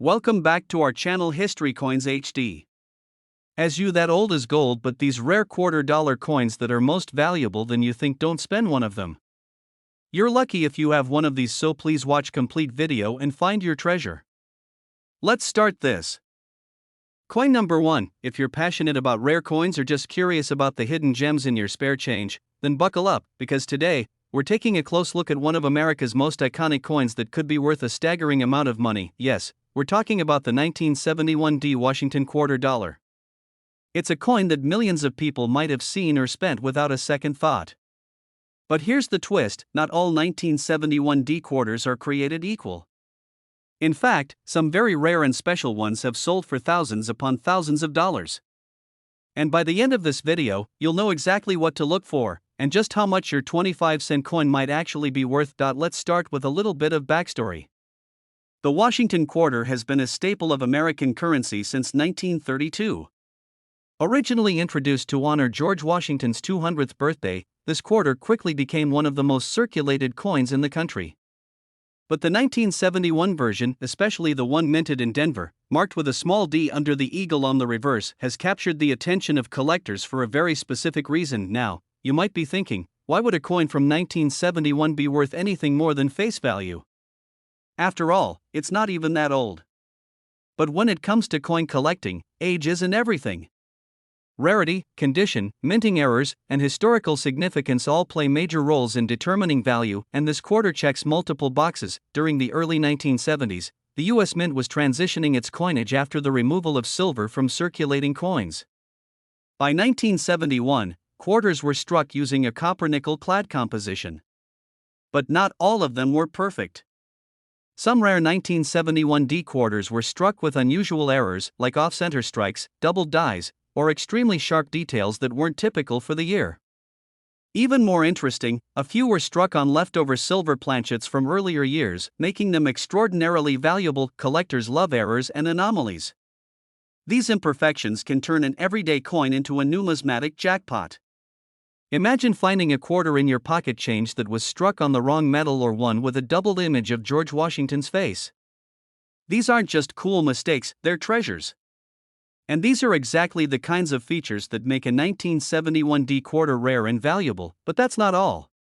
Welcome back to our channel History Coins HD. As you that old is gold, but these rare $quarter coins that are most valuable than you think, don't spend one of them. You're lucky if you have one of these, so please watch complete video and find your treasure. Let's start this. Coin number 1. If you're passionate about rare coins or just curious about the hidden gems in your spare change, then buckle up, because today, we're taking a close look at one of America's most iconic coins that could be worth a staggering amount of money. Yes, we're talking about the 1971 Washington quarter dollar. It's a coin that millions of people might have seen or spent without a second thought. But here's the twist: not all 1971 quarters are created equal. In fact, some very rare and special ones have sold for thousands upon thousands of dollars. And by the end of this video, you'll know exactly what to look for, and just how much your 25-cent coin might actually be worth. Let's start with a little bit of backstory. The Washington quarter has been a staple of American currency since 1932. Originally introduced to honor George Washington's 200th birthday, this quarter quickly became one of the most circulated coins in the country. But the 1971 version, especially the one minted in Denver, marked with a small d under the eagle on the reverse, has captured the attention of collectors for a very specific reason. Now, you might be thinking, why would a coin from 1971 be worth anything more than face value? After all, it's not even that old. But when it comes to coin collecting, age isn't everything. Rarity, condition, minting errors, and historical significance all play major roles in determining value, and this quarter checks multiple boxes. During the early 1970s, the U.S. Mint was transitioning its coinage after the removal of silver from circulating coins. By 1971, quarters were struck using a copper-nickel clad composition. But not all of them were perfect. Some rare 1971 quarters were struck with unusual errors, like off-center strikes, doubled dies, or extremely sharp details that weren't typical for the year. Even more interesting, a few were struck on leftover silver planchets from earlier years, making them extraordinarily valuable. Collectors love errors and anomalies. These imperfections can turn an everyday coin into a numismatic jackpot. Imagine finding a quarter in your pocket change that was struck on the wrong metal, or one with a doubled image of George Washington's face. These aren't just cool mistakes, they're treasures. And these are exactly the kinds of features that make a 1971 quarter rare and valuable. But that's not all.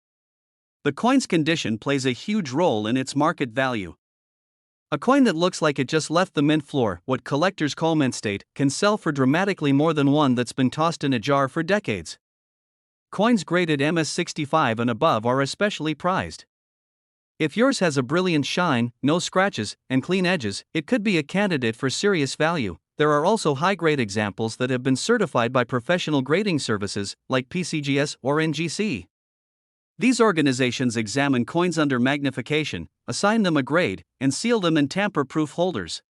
The coin's condition plays a huge role in its market value. A coin that looks like it just left the mint floor, what collectors call mint state, can sell for dramatically more than one that's been tossed in a jar for decades. Coins graded MS65 and above are especially prized. If yours has a brilliant shine, no scratches, and clean edges, it could be a candidate for serious value. There are also high-grade examples that have been certified by professional grading services, like PCGS or NGC. These organizations examine coins under magnification, assign them a grade, and seal them in tamper-proof holders.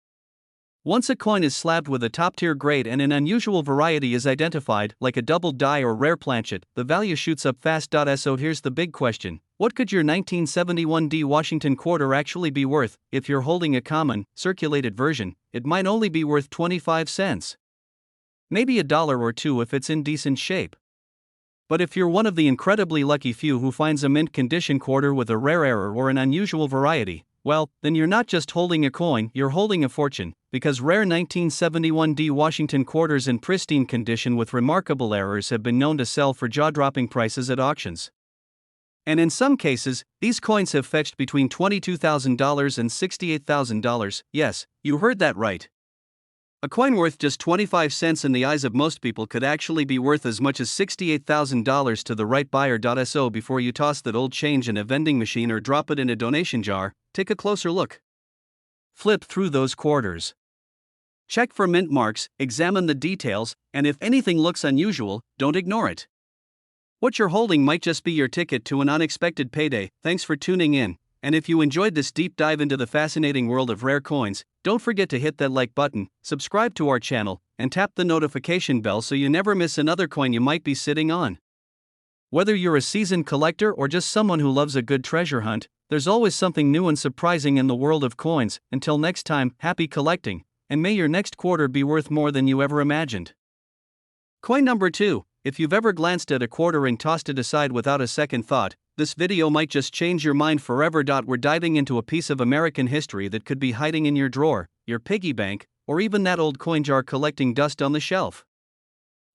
Once a coin is slabbed with a top-tier grade and an unusual variety is identified, like a double die or rare planchet, the value shoots up fast. So here's the big question: what could your 1971 Washington quarter actually be worth? If you're holding a common, circulated version, it might only be worth 25 cents. Maybe $1 or $2 if it's in decent shape. But if you're one of the incredibly lucky few who finds a mint condition quarter with a rare error or an unusual variety, well, then you're not just holding a coin, you're holding a fortune, because rare 1971 Washington quarters in pristine condition with remarkable errors have been known to sell for jaw-dropping prices at auctions. And in some cases, these coins have fetched between $22,000 and $68,000. Yes, you heard that right. A coin worth just 25 cents in the eyes of most people could actually be worth as much as $68,000 to the right buyer. So before you toss that old change in a vending machine or drop it in a donation jar, take a closer look. Flip through those quarters. Check for mint marks, examine the details, and if anything looks unusual, don't ignore it. What you're holding might just be your ticket to an unexpected payday. Thanks for tuning in, and if you enjoyed this deep dive into the fascinating world of rare coins, don't forget to hit that like button, subscribe to our channel, and tap the notification bell so you never miss another coin you might be sitting on. Whether you're a seasoned collector or just someone who loves a good treasure hunt, there's always something new and surprising in the world of coins. Until next time, happy collecting, and may your next quarter be worth more than you ever imagined. Coin number 2. If you've ever glanced at a quarter and tossed it aside without a second thought, this video might just change your mind forever. We're diving into a piece of American history that could be hiding in your drawer, your piggy bank, or even that old coin jar collecting dust on the shelf.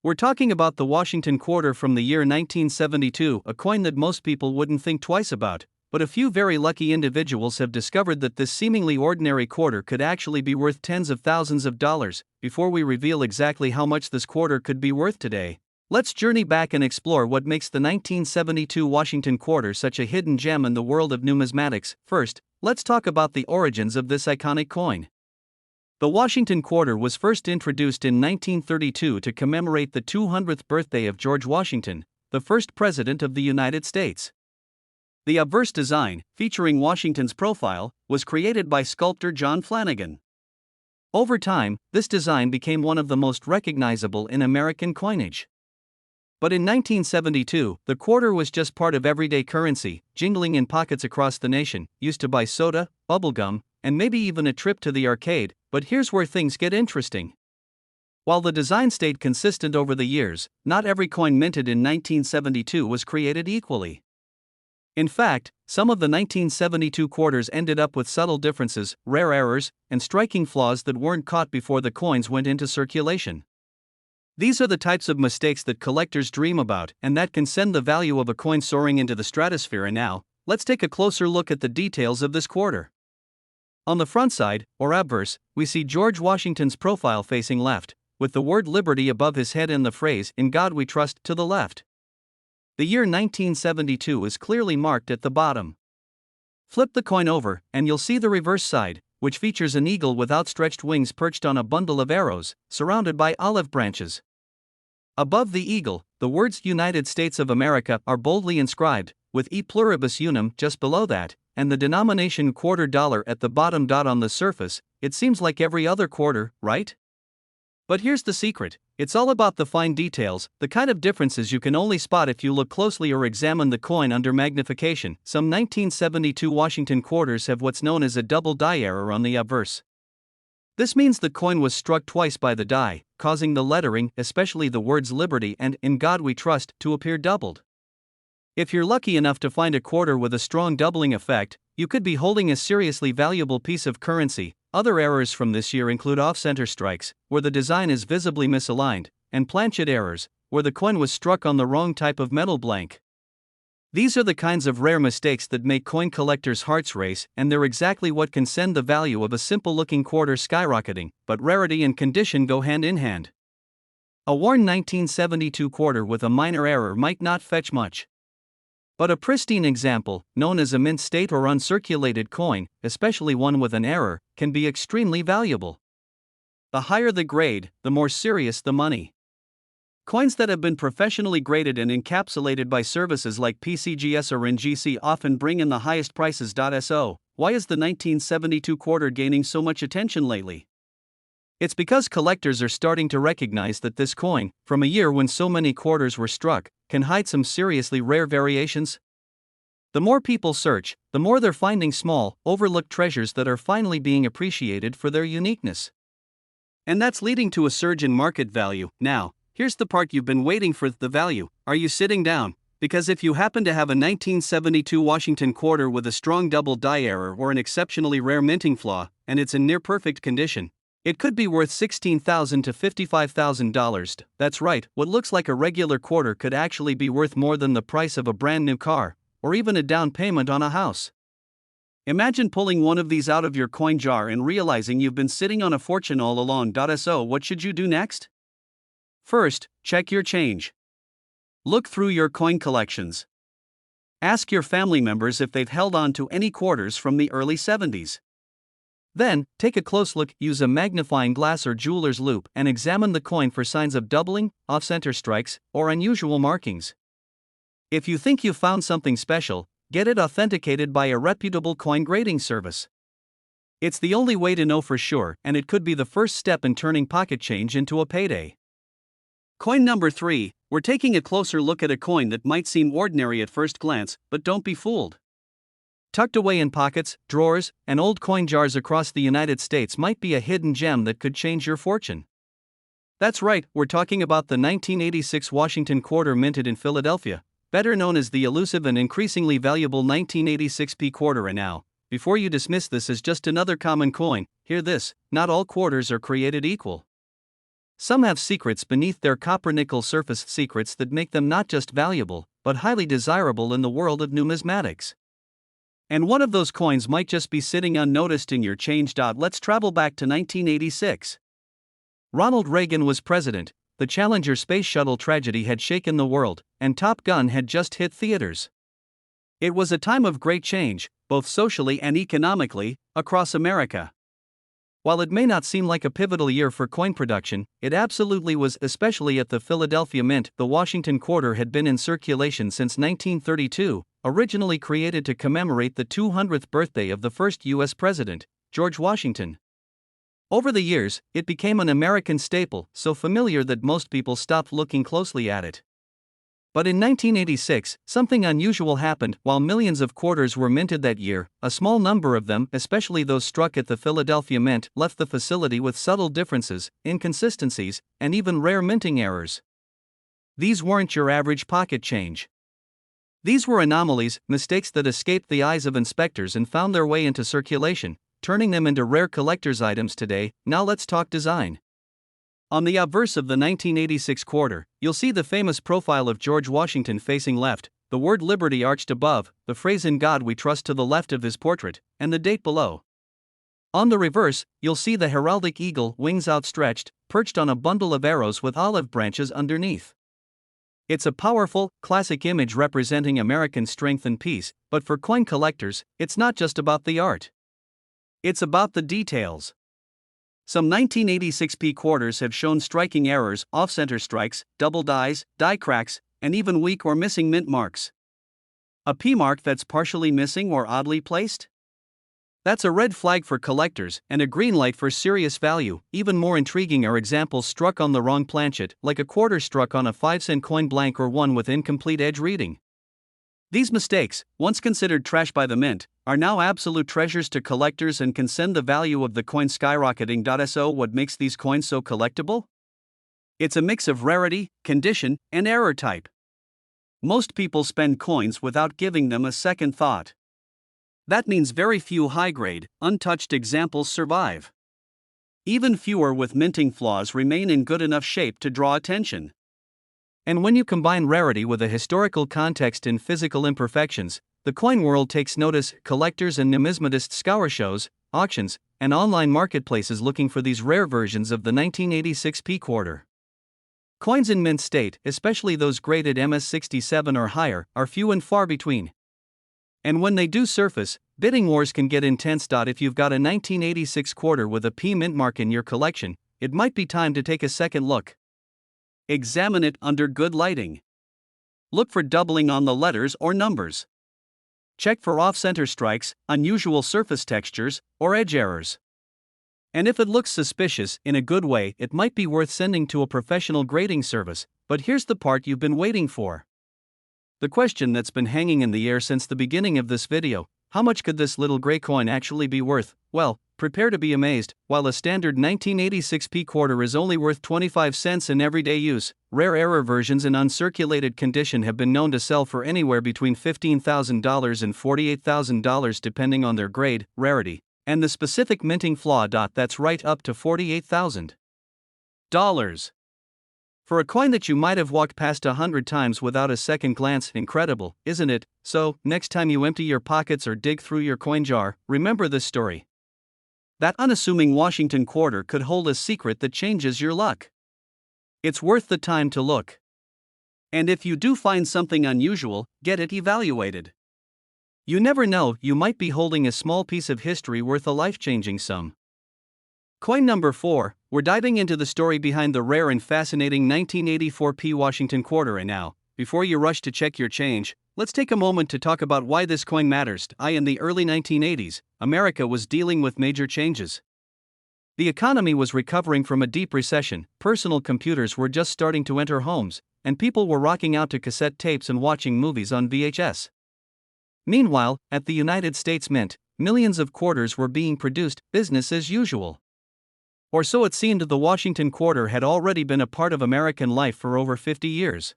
We're talking about the Washington quarter from the year 1972, a coin that most people wouldn't think twice about, but a few very lucky individuals have discovered that this seemingly ordinary quarter could actually be worth tens of thousands of dollars. Before we reveal exactly how much this quarter could be worth today, let's journey back and explore what makes the 1972 Washington quarter such a hidden gem in the world of numismatics. First, let's talk about the origins of this iconic coin. The Washington quarter was first introduced in 1932 to commemorate the 200th birthday of George Washington, the first president of the United States. The obverse design, featuring Washington's profile, was created by sculptor John Flanagan. Over time, this design became one of the most recognizable in American coinage. But in 1972, the quarter was just part of everyday currency, jingling in pockets across the nation, used to buy soda, bubblegum, and maybe even a trip to the arcade. But here's where things get interesting. While the design stayed consistent over the years, not every coin minted in 1972 was created equally. In fact, some of the 1972 quarters ended up with subtle differences, rare errors, and striking flaws that weren't caught before the coins went into circulation. These are the types of mistakes that collectors dream about, and that can send the value of a coin soaring into the stratosphere. And now, let's take a closer look at the details of this quarter. On the front side, or obverse, we see George Washington's profile facing left, with the word Liberty above his head and the phrase, "In God We Trust," to the left. The year 1972 is clearly marked at the bottom. Flip the coin over, and you'll see the reverse side, which features an eagle with outstretched wings perched on a bundle of arrows, surrounded by olive branches. Above the eagle, the words United States of America are boldly inscribed, with E pluribus unum just below that, and the denomination $quarter at the bottom. On the surface, it seems like every other quarter, right? But here's the secret: it's all about the fine details, the kind of differences you can only spot if you look closely or examine the coin under magnification. Some 1972 Washington quarters have what's known as a double die error on the obverse. This means the coin was struck twice by the die, causing the lettering, especially the words Liberty and In God We Trust, to appear doubled. If you're lucky enough to find a quarter with a strong doubling effect, you could be holding a seriously valuable piece of currency. Other errors from this year include off-center strikes, where the design is visibly misaligned, and planchet errors, where the coin was struck on the wrong type of metal blank. These are the kinds of rare mistakes that make coin collectors' hearts race, and they're exactly what can send the value of a simple-looking quarter skyrocketing. But rarity and condition go hand in hand. A worn 1972 quarter with a minor error might not fetch much. But a pristine example, known as a mint state or uncirculated coin, especially one with an error, can be extremely valuable. The higher the grade, the more serious the money. Coins that have been professionally graded and encapsulated by services like PCGS or NGC often bring in the highest prices. So, why is the 1972 quarter gaining so much attention lately? It's because collectors are starting to recognize that this coin, from a year when so many quarters were struck, can hide some seriously rare variations. The more people search, the more they're finding small, overlooked treasures that are finally being appreciated for their uniqueness. And that's leading to a surge in market value. Now, here's the part you've been waiting for: the value. Are you sitting down? Because if you happen to have a 1972 Washington quarter with a strong double die error or an exceptionally rare minting flaw, and it's in near perfect condition, it could be worth $16,000 to $55,000. That's right, what looks like a regular quarter could actually be worth more than the price of a brand new car, or even a down payment on a house. Imagine pulling one of these out of your coin jar and realizing you've been sitting on a fortune all along. So, what should you do next? First, check your change. Look through your coin collections. Ask your family members if they've held on to any quarters from the early 70s. Then, take a close look, use a magnifying glass or jeweler's loupe, and examine the coin for signs of doubling, off-center strikes, or unusual markings. If you think you've found something special, get it authenticated by a reputable coin grading service. It's the only way to know for sure, and it could be the first step in turning pocket change into a payday. Coin number 3, we're taking a closer look at a coin that might seem ordinary at first glance, but don't be fooled. Tucked away in pockets, drawers, and old coin jars across the United States might be a hidden gem that could change your fortune. That's right, we're talking about the 1986 Washington quarter minted in Philadelphia, better known as the elusive and increasingly valuable 1986p quarter. And now, before you dismiss this as just another common coin, hear this: not all quarters are created equal. Some have secrets beneath their copper-nickel surface, secrets that make them not just valuable, but highly desirable in the world of numismatics. And one of those coins might just be sitting unnoticed in your change. Let's travel back to 1986. Ronald Reagan was president, the Challenger space shuttle tragedy had shaken the world, and Top Gun had just hit theaters. It was a time of great change, both socially and economically, across America. While it may not seem like a pivotal year for coin production, it absolutely was, especially at the Philadelphia Mint. The Washington quarter had been in circulation since 1932, originally created to commemorate the 200th birthday of the first U.S. president, George Washington. Over the years, it became an American staple, so familiar that most people stopped looking closely at it. But in 1986, something unusual happened. While millions of quarters were minted that year, a small number of them, especially those struck at the Philadelphia Mint, left the facility with subtle differences, inconsistencies, and even rare minting errors. These weren't your average pocket change. These were anomalies, mistakes that escaped the eyes of inspectors and found their way into circulation, turning them into rare collector's items today. Now let's talk design. On the obverse of the 1986 quarter, you'll see the famous profile of George Washington facing left, the word Liberty arched above, the phrase "In God We Trust" to the left of his portrait, and the date below. On the reverse, you'll see the heraldic eagle, wings outstretched, perched on a bundle of arrows with olive branches underneath. It's a powerful, classic image representing American strength and peace, but for coin collectors, it's not just about the art. It's about the details. Some 1986p quarters have shown striking errors, off-center strikes, double dies, die cracks, and even weak or missing mint marks. A P mark that's partially missing or oddly placed? That's a red flag for collectors, and a green light for serious value. Even more intriguing are examples struck on the wrong planchet, like a quarter struck on a 5-cent coin blank or one with incomplete edge reading. These mistakes, once considered trash by the mint, are now absolute treasures to collectors and can send the value of the coin skyrocketing. So what makes these coins so collectible? It's a mix of rarity, condition, and error type. Most people spend coins without giving them a second thought. That means very few high-grade, untouched examples survive. Even fewer with minting flaws remain in good enough shape to draw attention. And when you combine rarity with a historical context and physical imperfections, the coin world takes notice. Collectors and numismatists scour shows, auctions, and online marketplaces looking for these rare versions of the 1986p quarter. Coins in mint state, especially those graded MS67 or higher, are few and far between. And when they do surface, bidding wars can get intense. If you've got a 1986 quarter with a P mint mark in your collection, it might be time to take a second look. Examine it under good lighting. Look for doubling on the letters or numbers. Check for off-center strikes, unusual surface textures, or edge errors. And if it looks suspicious, in a good way, it might be worth sending to a professional grading service. But here's the part you've been waiting for. The question that's been hanging in the air since the beginning of this video: how much could this little gray coin actually be worth? Well, prepare to be amazed. While a standard 1986p quarter is only worth 25 cents in everyday use, rare error versions in uncirculated condition have been known to sell for anywhere between $15,000 and $48,000 depending on their grade, rarity, and the specific minting flaw. That's right, up to $48,000. For a coin that you might have walked past 100 times without a second glance. Incredible, isn't it? So, next time you empty your pockets or dig through your coin jar, remember this story. That unassuming Washington quarter could hold a secret that changes your luck. It's worth the time to look. And if you do find something unusual, get it evaluated. You never know, you might be holding a small piece of history worth a life-changing sum. Coin number 4, we're diving into the story behind the rare and fascinating 1984p Washington quarter. And now, before you rush to check your change, let's take a moment to talk about why this coin matters. In the early 1980s, America was dealing with major changes. The economy was recovering from a deep recession, personal computers were just starting to enter homes, and people were rocking out to cassette tapes and watching movies on VHS. Meanwhile, at the United States Mint, millions of quarters were being produced, business as usual. Or so it seemed. The Washington quarter had already been a part of American life for over 50 years.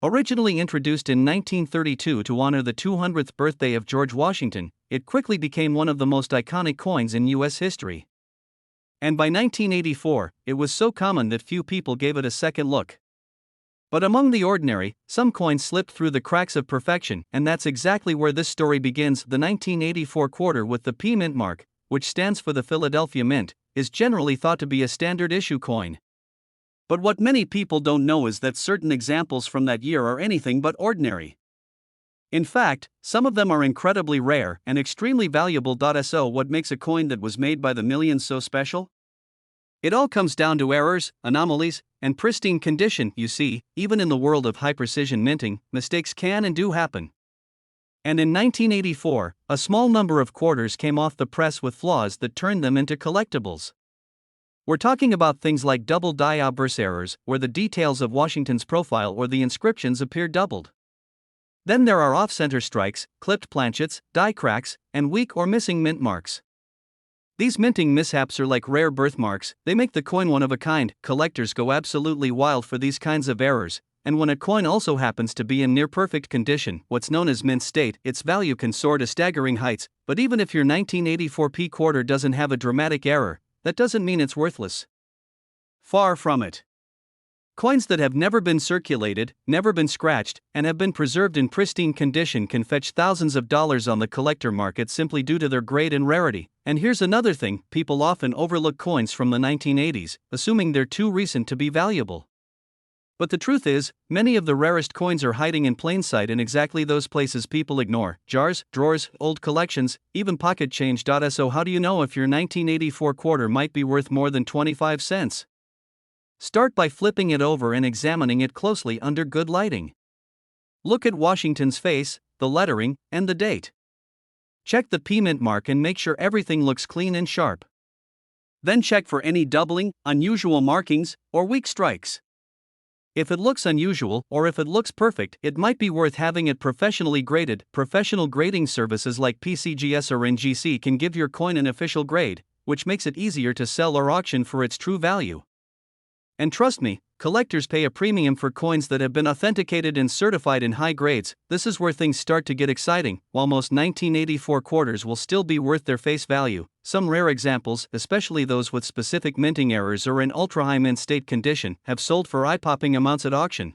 Originally introduced in 1932 to honor the 200th birthday of George Washington, it quickly became one of the most iconic coins in U.S. history. And by 1984, it was so common that few people gave it a second look. But among the ordinary, some coins slipped through the cracks of perfection, and that's exactly where this story begins. The 1984 quarter with the P Mint mark, which stands for the Philadelphia Mint, is generally thought to be a standard issue coin. But what many people don't know is that certain examples from that year are anything but ordinary. In fact, some of them are incredibly rare and extremely valuable. So, what makes a coin that was made by the millions so special? It all comes down to errors, anomalies, and pristine condition. You see, even in the world of high-precision minting, mistakes can and do happen. And in 1984, a small number of quarters came off the press with flaws that turned them into collectibles. We're talking about things like double die obverse errors, where the details of Washington's profile or the inscriptions appear doubled. Then there are off-center strikes, clipped planchets, die cracks, and weak or missing mint marks. These minting mishaps are like rare birthmarks. They make the coin one of a kind. Collectors go absolutely wild for these kinds of errors, and when a coin also happens to be in near-perfect condition, what's known as mint state, its value can soar to staggering heights. But even if your 1984 P quarter doesn't have a dramatic error, that doesn't mean it's worthless. Far from it. Coins that have never been circulated, never been scratched, and have been preserved in pristine condition can fetch thousands of dollars on the collector market simply due to their grade and rarity. And here's another thing: people often overlook coins from the 1980s, assuming they're too recent to be valuable. But the truth is, many of the rarest coins are hiding in plain sight in exactly those places people ignore: jars, drawers, old collections, even pocket change. So how do you know if your 1984 quarter might be worth more than 25 cents? Start by flipping it over and examining it closely under good lighting. Look at Washington's face, the lettering, and the date. Check the P Mint mark and make sure everything looks clean and sharp. Then check for any doubling, unusual markings, or weak strikes. If it looks unusual, or if it looks perfect, it might be worth having it professionally graded. Professional grading services like PCGS or NGC can give your coin an official grade, which makes it easier to sell or auction for its true value. And trust me, collectors pay a premium for coins that have been authenticated and certified in high grades. This is where things start to get exciting. While most 1984 quarters will still be worth their face value, some rare examples, especially those with specific minting errors or in ultra-high mint state condition, have sold for eye-popping amounts at auction.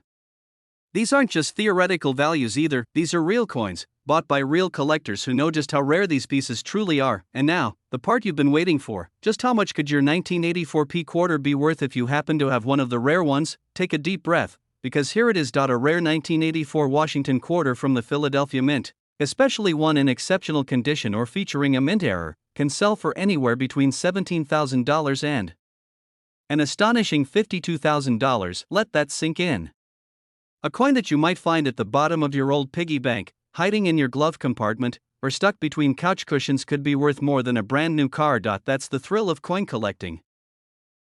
These aren't just theoretical values either, these are real coins, bought by real collectors who know just how rare these pieces truly are. And now, the part you've been waiting for: just how much could your 1984 P quarter be worth if you happen to have one of the rare ones? Take a deep breath, because here it is. A rare 1984 Washington quarter from the Philadelphia Mint, especially one in exceptional condition or featuring a mint error, can sell for anywhere between $17,000 and an astonishing $52,000. Let that sink in. A coin that you might find at the bottom of your old piggy bank, hiding in your glove compartment, or stuck between couch cushions could be worth more than a brand new car. That's the thrill of coin collecting.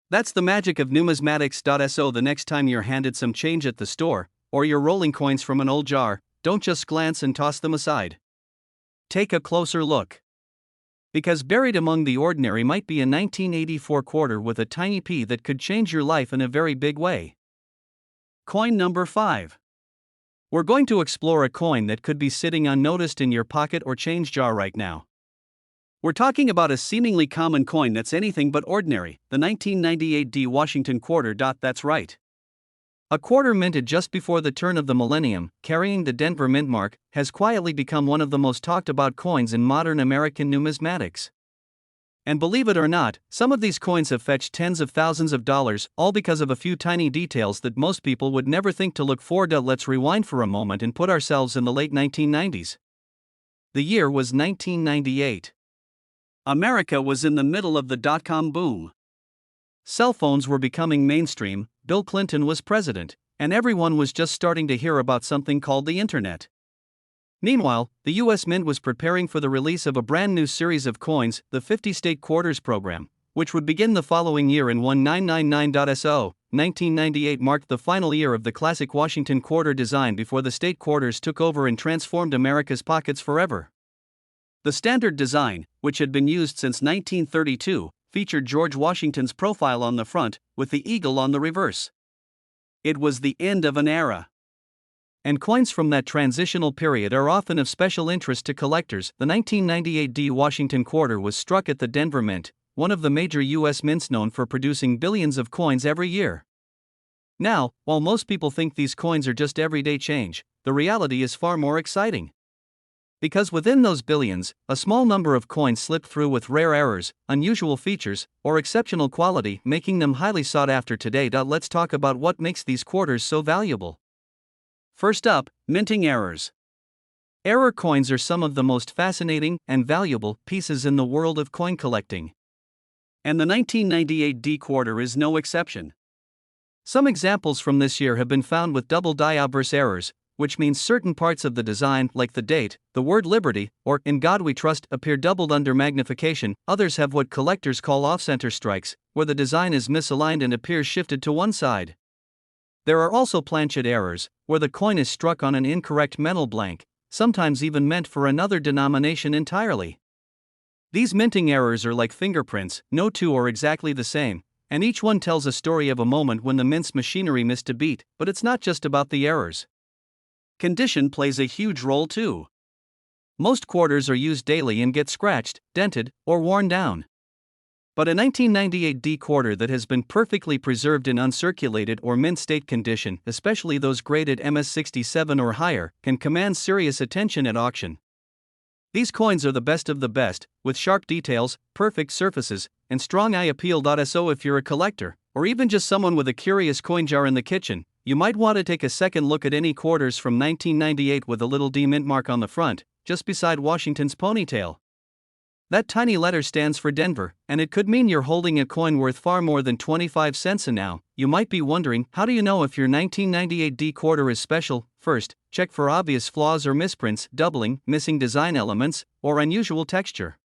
That's the magic of numismatics. So the next time you're handed some change at the store, or you're rolling coins from an old jar, don't just glance and toss them aside. Take a closer look. Because buried among the ordinary might be a 1984 quarter with a tiny P that could change your life in a very big way. Coin number 5. We're going to explore a coin that could be sitting unnoticed in your pocket or change jar right now. We're talking about a seemingly common coin that's anything but ordinary, the 1998 D Washington quarter. That's right. A quarter minted just before the turn of the millennium, carrying the Denver Mint mark, has quietly become one of the most talked about coins in modern American numismatics. And believe it or not, some of these coins have fetched tens of thousands of dollars, all because of a few tiny details that most people would never think to look for. Let's rewind for a moment and put ourselves in the late 1990s. The year was 1998. America was in the middle of the dot-com boom. Cell phones were becoming mainstream, Bill Clinton was president, and everyone was just starting to hear about something called the internet. Meanwhile, the U.S. Mint was preparing for the release of a brand new series of coins, the 50 State Quarters program, which would begin the following year in 1999. 1998 marked the final year of the classic Washington quarter design before the state quarters took over and transformed America's pockets forever. The standard design, which had been used since 1932, featured George Washington's profile on the front, with the eagle on the reverse. It was the end of an era. And coins from that transitional period are often of special interest to collectors. The 1998 D Washington quarter was struck at the Denver Mint, one of the major U.S. mints known for producing billions of coins every year. Now, while most people think these coins are just everyday change, the reality is far more exciting. Because within those billions, a small number of coins slip through with rare errors, unusual features, or exceptional quality, making them highly sought after today. Let's talk about what makes these quarters so valuable. First up, minting errors. Error coins are some of the most fascinating and valuable pieces in the world of coin collecting. And the 1998 D quarter is no exception. Some examples from this year have been found with double die obverse errors, which means certain parts of the design, like the date, the word liberty, or in God we trust, appear doubled under magnification. Others have what collectors call off-center strikes, where the design is misaligned and appears shifted to one side. There are also planchet errors, where the coin is struck on an incorrect metal blank, sometimes even meant for another denomination entirely. These minting errors are like fingerprints, no two are exactly the same, and each one tells a story of a moment when the mint's machinery missed a beat. But it's not just about the errors. Condition plays a huge role too. Most quarters are used daily and get scratched, dented, or worn down. But a 1998 D quarter that has been perfectly preserved in uncirculated or mint state condition, especially those graded MS67 or higher, can command serious attention at auction. These coins are the best of the best, with sharp details, perfect surfaces, and strong eye appeal. So if you're a collector, or even just someone with a curious coin jar in the kitchen, you might want to take a second look at any quarters from 1998 with a little D mint mark on the front, just beside Washington's ponytail. That tiny letter stands for Denver, and it could mean you're holding a coin worth far more than 25 cents a now. You might be wondering, how do you know if your 1998 D quarter is special? First, check for obvious flaws or misprints, doubling, missing design elements, or unusual texture.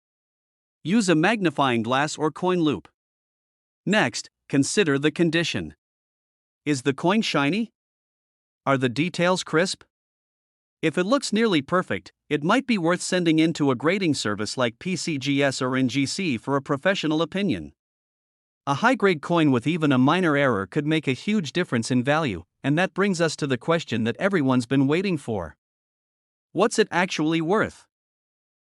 Use a magnifying glass or coin loop. Next, consider the condition. Is the coin shiny? Are the details crisp? If it looks nearly perfect, it might be worth sending in to a grading service like PCGS or NGC for a professional opinion. A high-grade coin with even a minor error could make a huge difference in value, and that brings us to the question that everyone's been waiting for. What's it actually worth?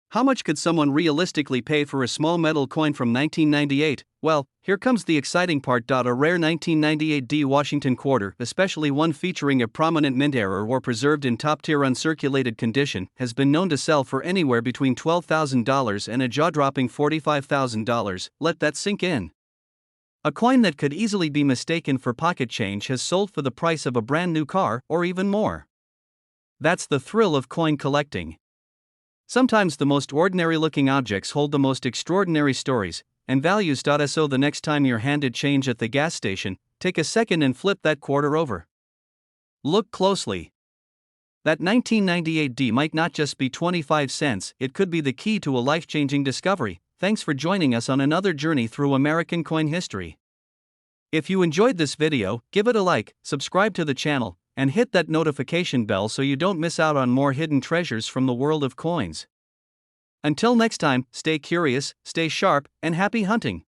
How much could someone realistically pay for a small metal coin from 1998? Well, here comes the exciting part. A rare 1998 D Washington quarter, especially one featuring a prominent mint error or preserved in top-tier uncirculated condition, has been known to sell for anywhere between $12,000 and a jaw-dropping $45,000. Let that sink in. A coin that could easily be mistaken for pocket change has sold for the price of a brand new car, or even more. That's the thrill of coin collecting. Sometimes the most ordinary-looking objects hold the most extraordinary stories and values. So the next time you're handed change at the gas station, take a second and flip that quarter over. Look closely. That 1998 D might not just be 25 cents, it could be the key to a life-changing discovery. Thanks for joining us on another journey through American coin history. If you enjoyed this video, give it a like, subscribe to the channel, and hit that notification bell so you don't miss out on more hidden treasures from the world of coins. Until next time, stay curious, stay sharp, and happy hunting!